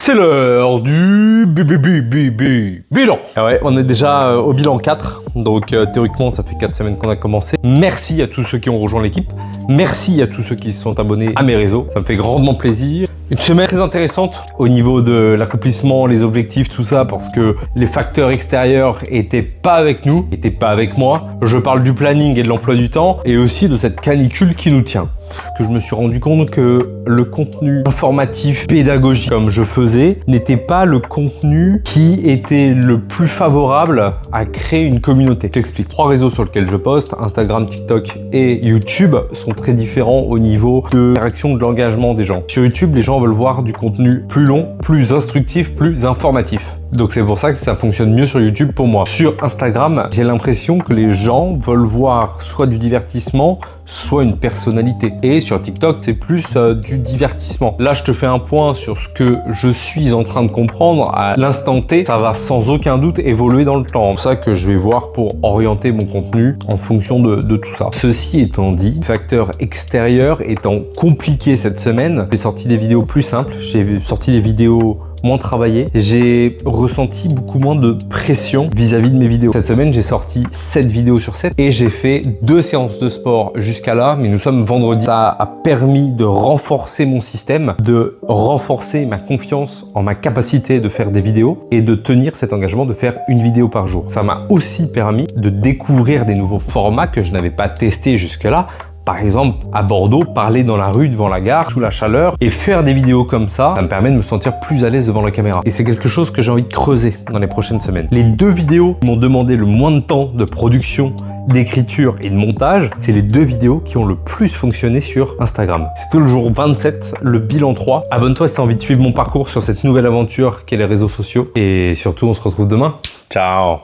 C'est l'heure du bilan. Ah ouais, on est déjà au bilan 4, donc théoriquement ça fait 4 semaines qu'on a commencé. Merci à tous ceux qui ont rejoint l'équipe, merci à tous ceux qui se sont abonnés à mes réseaux, ça me fait grandement plaisir. Une semaine très intéressante au niveau de l'accomplissement, les objectifs, tout ça, parce que les facteurs extérieurs étaient pas avec nous, étaient pas avec moi. Je parle du planning et de l'emploi du temps et aussi de cette canicule qui nous tient. Que je me suis rendu compte que le contenu informatif, pédagogique, comme je faisais, n'était pas le contenu qui était le plus favorable à créer une communauté. J'explique. 3 réseaux sur lesquels je poste, Instagram, TikTok et YouTube, sont très différents au niveau de l'interaction, de l'engagement des gens. Sur YouTube, les gens veulent voir du contenu plus long, plus instructif, plus informatif. Donc c'est pour ça que ça fonctionne mieux sur YouTube pour moi. Sur Instagram, j'ai l'impression que les gens veulent voir soit du divertissement, soit une personnalité. Et sur TikTok, c'est plus du divertissement. Là, je te fais un point sur ce que je suis en train de comprendre à l'instant T. Ça va sans aucun doute évoluer dans le temps. C'est pour ça que je vais voir pour orienter mon contenu en fonction de tout ça. Ceci étant dit, facteur extérieur étant compliqué cette semaine, j'ai sorti des vidéos plus simples. J'ai sorti des vidéos moins travaillé, j'ai ressenti beaucoup moins de pression vis-à-vis de mes vidéos. Cette semaine, j'ai sorti 7 vidéos sur 7 et j'ai fait 2 séances de sport jusqu'à là, mais nous sommes vendredi. Ça a permis de renforcer mon système, de renforcer ma confiance en ma capacité de faire des vidéos et de tenir cet engagement de faire une vidéo par jour. Ça m'a aussi permis de découvrir des nouveaux formats que je n'avais pas testés jusque-là. Par exemple, à Bordeaux, parler dans la rue devant la gare, sous la chaleur, et faire des vidéos comme ça, ça me permet de me sentir plus à l'aise devant la caméra. Et c'est quelque chose que j'ai envie de creuser dans les prochaines semaines. Les 2 vidéos qui m'ont demandé le moins de temps de production, d'écriture et de montage, c'est les 2 vidéos qui ont le plus fonctionné sur Instagram. C'était le jour 27, le bilan 3. Abonne-toi si tu as envie de suivre mon parcours sur cette nouvelle aventure qu'est les réseaux sociaux. Et surtout, on se retrouve demain. Ciao!